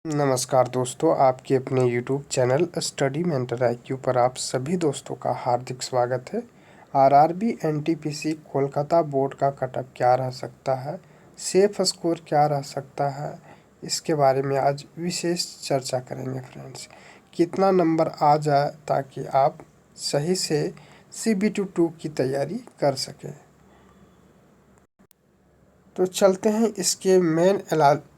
नमस्कार दोस्तों, आपके अपने YouTube channel study mentor IQ पर आप सभी दोस्तों का हार्दिक स्वागत है। आरआरबी एनटीपीसी कोलकाता बोर्ड का कटऑफ क्या रह सकता है, सेफ स्कोर क्या रह सकता है, इसके बारे में आज विशेष चर्चा करेंगे फ्रेंड्स। कितना नंबर आ जाए ताकि आप सही से CBT2 की तैयारी कर सकें। तो चलते हैं इसके मेन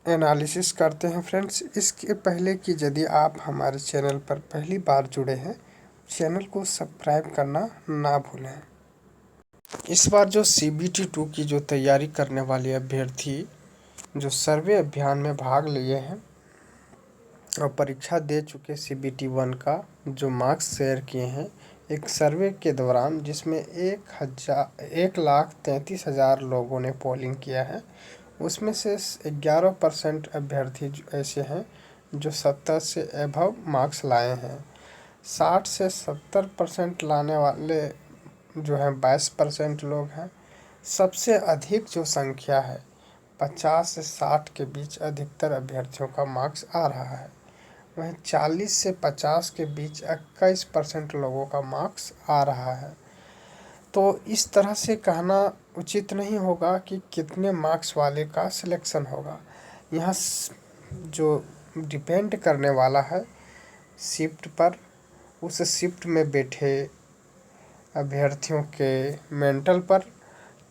एनालिसिस करते हैं फ्रेंड्स। इसके पहले कि यदि आप हमारे चैनल पर पहली बार जुड़े हैं, चैनल को सब्सक्राइब करना ना भूलें। इस बार जो CBT2 की जो तैयारी करने वाले अभ्यर्थी जो सर्वे अभियान में भाग लिए हैं और परीक्षा दे चुके CBT1 का जो मार्क्स शेयर किए हैं एक सर्वे के दौरान, जिसमें 1,33,000 लोगों ने पोलिंग किया है, उसमें से 11% अभ्यर्थी ऐसे हैं जो 70 से एभव मार्क्स लाए हैं। 60 से 70% लाने वाले जो हैं 22% लोग हैं। सबसे अधिक जो संख्या है 50 से 60 के बीच अधिकतर अभ्यर्थियों का मार्क्स आ रहा है। वहीं 40 से 50 के बीच 21% लोगों का मार्क्स आ रहा है। तो इस तरह से कहना उचित नहीं होगा कि कितने मार्क्स वाले का सिलेक्शन होगा। यहाँ जो डिपेंड करने वाला है शिफ्ट पर, उस शिफ्ट में बैठे अभ्यर्थियों के मेंटल पर,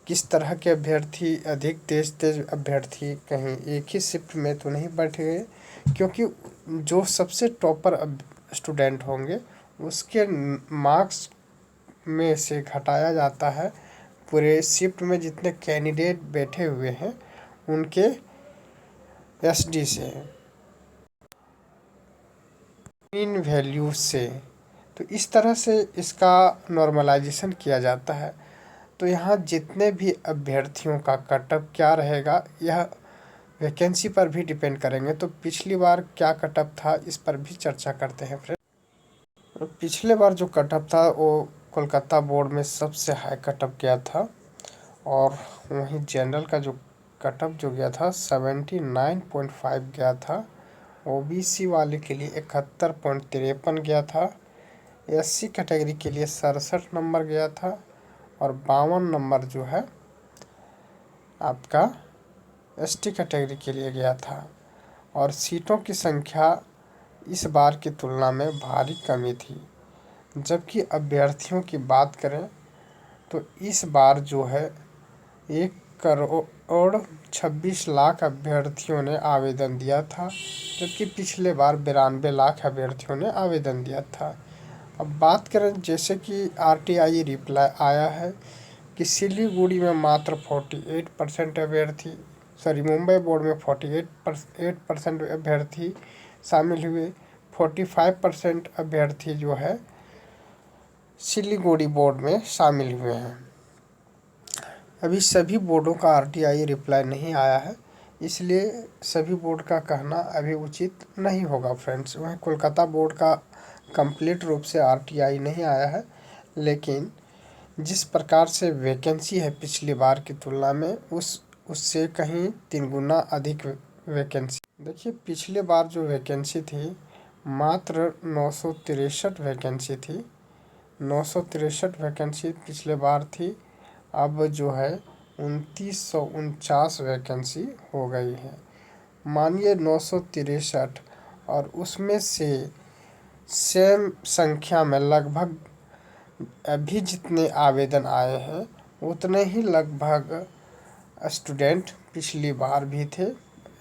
किस तरह के अभ्यर्थी, अधिक तेज अभ्यर्थी कहीं एक ही शिफ्ट में तो नहीं बैठ गए, क्योंकि जो सबसे टॉपर स्टूडेंट होंगे उसके मार्क्स में से घटाया जाता है पूरे शिफ्ट में जितने कैंडिडेट बैठे हुए हैं उनके SD से, मीन वैल्यू से। तो इस तरह से इसका नॉर्मलाइजेशन किया जाता है। तो यहाँ जितने भी अभ्यर्थियों का कटऑफ क्या रहेगा यह वैकेंसी पर भी डिपेंड करेंगे। तो पिछली बार क्या कटऑफ था इस पर भी चर्चा करते हैं फ्रेंड। पिछले बार जो कटऑफ था वो कोलकाता बोर्ड में सबसे हाई कटऑफ गया था, और वहीं जनरल का जो कटऑफ जो गया था 79.5 गया था। OBC वाले के लिए 71.53 गया था। SC कैटेगरी के लिए 67 नंबर गया था, और 52 नंबर जो है आपका ST कैटेगरी के लिए गया था। और सीटों की संख्या इस बार की तुलना में भारी कमी थी। जबकि अभ्यर्थियों की बात करें तो इस बार जो है 1,26,00,000 अभ्यर्थियों ने आवेदन दिया था, जबकि पिछले बार 92 लाख अभ्यर्थियों ने आवेदन दिया था। अब बात करें जैसे कि RTI रिप्लाई आया है कि सिलीगुड़ी में मात्र 48% अभ्यर्थी, मुंबई बोर्ड में 48% अभ्यर्थी शामिल हुए, 45% अभ्यर्थी जो है सिलीगुड़ी बोर्ड में शामिल हुए हैं। अभी सभी बोर्डों का RTI रिप्लाई नहीं आया है, इसलिए सभी बोर्ड का कहना अभी उचित नहीं होगा फ्रेंड्स। वहीं कोलकाता बोर्ड का कंप्लीट रूप से RTI नहीं आया है, लेकिन जिस प्रकार से वैकेंसी है पिछली बार की तुलना में उससे कहीं 3 गुना अधिक वैकेंसी। देखिए पिछले बार जो वैकेंसी थी मात्र 963 वैकेंसी थी। 963 वैकेंसी पिछले बार थी। अब जो है 2949 वैकेंसी हो गई है। मानिए 963, और उसमें से सेम संख्या में लगभग अभी जितने आवेदन आए हैं उतने ही लगभग स्टूडेंट पिछली बार भी थे।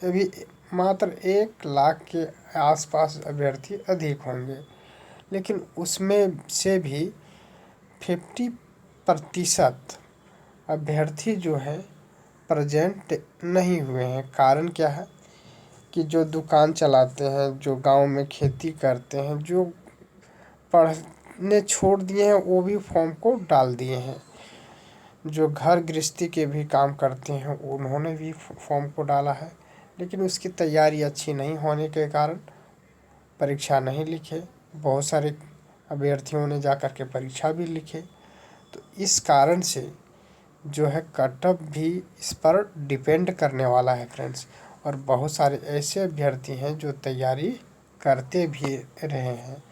अभी मात्र 1 लाख के आसपास अभ्यर्थी अधिक होंगे, लेकिन उसमें से भी 50% अभ्यर्थी जो है प्रेजेंट नहीं हुए हैं। कारण क्या है कि जो दुकान चलाते हैं, जो गांव में खेती करते हैं, जो पढ़ने छोड़ दिए हैं वो भी फॉर्म को डाल दिए हैं। जो घर गृहस्थी के भी काम करते हैं उन्होंने भी फॉर्म को डाला है, लेकिन उसकी तैयारी अच्छी नहीं होने के कारण परीक्षा नहीं लिखे। बहुत सारे अभ्यर्थियों ने जा कर के परीक्षा भी लिखे। तो इस कारण से जो है कटऑफ भी इस पर डिपेंड करने वाला है फ्रेंड्स। और बहुत सारे ऐसे अभ्यर्थी हैं जो तैयारी करते भी रहे हैं।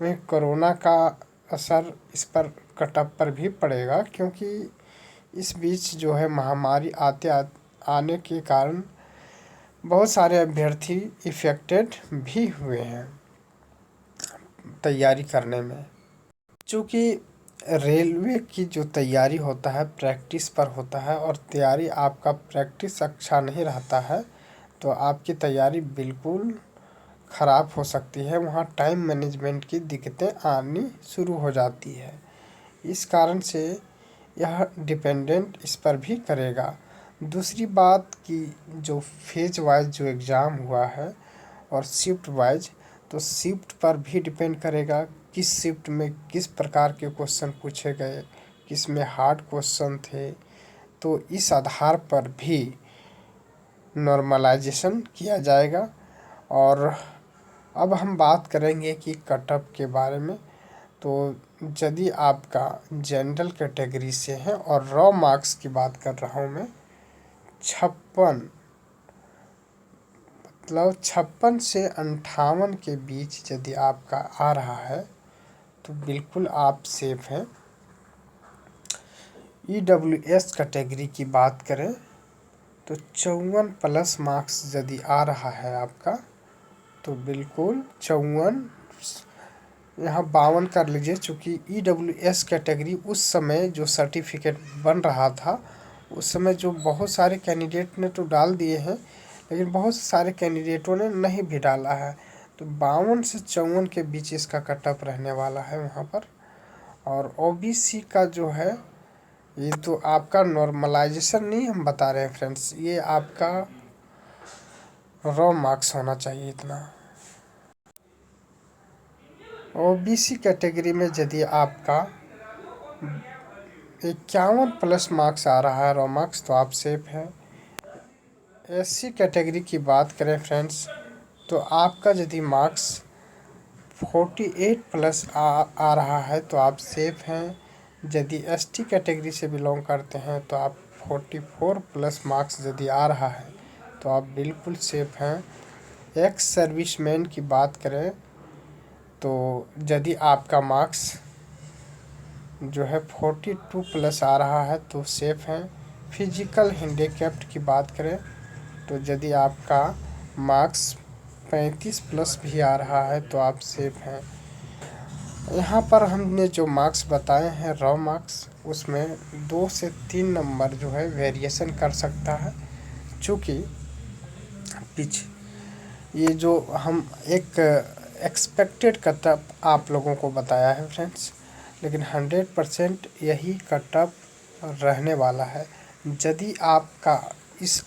वहीं कोरोना का असर इस पर कटअप पर भी पड़ेगा, क्योंकि इस बीच जो है महामारी आने के कारण बहुत सारे अभ्यर्थी इफ़ेक्टेड भी हुए हैं तैयारी करने में। चूँकि रेलवे की जो तैयारी होता है प्रैक्टिस पर होता है, और तैयारी आपका प्रैक्टिस अच्छा नहीं रहता है तो आपकी तैयारी बिल्कुल ख़राब हो सकती है। वहाँ टाइम मैनेजमेंट की दिक्कतें आनी शुरू हो जाती है। इस कारण से यह डिपेंडेंट इस पर भी करेगा। दूसरी बात कि जो फेज वाइज जो एग्ज़ाम हुआ है और शिफ्ट वाइज, तो शिफ्ट पर भी डिपेंड करेगा किस शिफ्ट में किस प्रकार के क्वेश्चन पूछे गए, किस में हार्ड क्वेश्चन थे। तो इस आधार पर भी नॉर्मलाइजेशन किया जाएगा। और अब हम बात करेंगे कि कटअप के बारे में। तो यदि आपका जनरल कैटेगरी से है और रॉ मार्क्स की बात कर रहा हूँ मैं, 56 से 58 के बीच यदि आपका आ रहा है तो बिल्कुल आप सेफ हैं। EWS कैटेगरी की बात करें तो 54+ मार्क्स यदि आ रहा है आपका तो बिल्कुल 54, यहाँ 52 कर लीजिए। चूँकि EWS कैटेगरी उस समय जो सर्टिफिकेट बन रहा था उस समय जो बहुत सारे कैंडिडेट ने तो डाल दिए हैं, लेकिन बहुत सारे कैंडिडेटों ने नहीं भी डाला है। तो 52 से 54 के बीच इसका कटअप रहने वाला है वहाँ पर। और OBC का जो है ये तो आपका नॉर्मलाइजेशन नहीं हम बता रहे हैं फ्रेंड्स, ये आपका रॉ मार्क्स होना चाहिए इतना। OBC कैटेगरी में यदि आपका 51+ मार्क्स आ रहा है रॉ मार्क्स तो आप सेफ हैं। SC कैटेगरी की बात करें फ्रेंड्स तो आपका यदि मार्क्स 48+ आ रहा है तो आप सेफ हैं। यदि ST कैटेगरी से बिलोंग करते हैं तो आप 44+ मार्क्स यदि आ रहा है तो आप बिल्कुल सेफ हैं। एक्स सर्विसमैन की बात करें तो यदि आपका मार्क्स जो है 42+ आ रहा है तो सेफ हैं। फिजिकल हैंडीकैप्ड की बात करें तो यदि आपका मार्क्स 35+ भी आ रहा है तो आप सेफ हैं। यहाँ पर हमने जो मार्क्स बताए हैं रॉ मार्क्स, उसमें 2 से 3 नंबर जो है वेरिएशन कर सकता है। चूँकि ये जो हम एक एक्सपेक्टेड कटअप आप लोगों को बताया है फ्रेंड्स, लेकिन 100% यही कटअप रहने वाला है। यदि आपका इस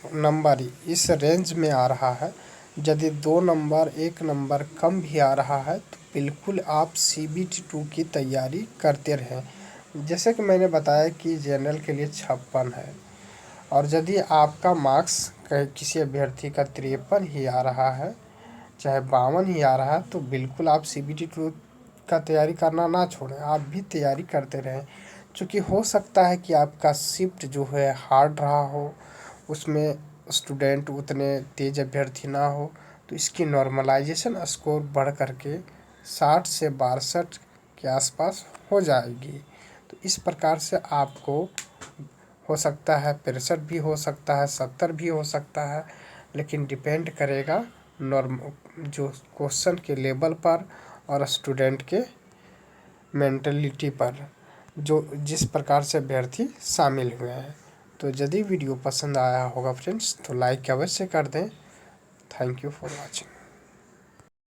नंबर इस रेंज में आ रहा है, यदि 2 नंबर 1 नंबर कम भी आ रहा है तो बिल्कुल आप CBT 2 की तैयारी करते रहें। जैसे कि मैंने बताया कि जनरल के लिए 56 है, और यदि आपका मार्क्स किसी अभ्यर्थी का 53 ही आ रहा है, चाहे 52 ही आ रहा है, तो बिल्कुल आप CBT 2 का तैयारी करना ना छोड़ें, आप भी तैयारी करते रहें। क्योंकि हो सकता है कि आपका शिफ्ट जो है हार्ड रहा हो, उसमें स्टूडेंट उतने तेज अभ्यर्थी ना हो, तो इसकी नॉर्मलाइजेशन स्कोर बढ़ करके 60 से 62 के आसपास हो जाएगी। तो इस प्रकार से आपको हो सकता है 63 भी हो सकता है, 70 भी हो सकता है, लेकिन डिपेंड करेगा जो क्वेश्चन के लेवल पर और स्टूडेंट के मेंटलिटी पर, जो जिस प्रकार से अभ्यर्थी शामिल हुए हैं। तो यदि वीडियो पसंद आया होगा फ्रेंड्स तो लाइक अवश्य कर दें। Thank you for watching.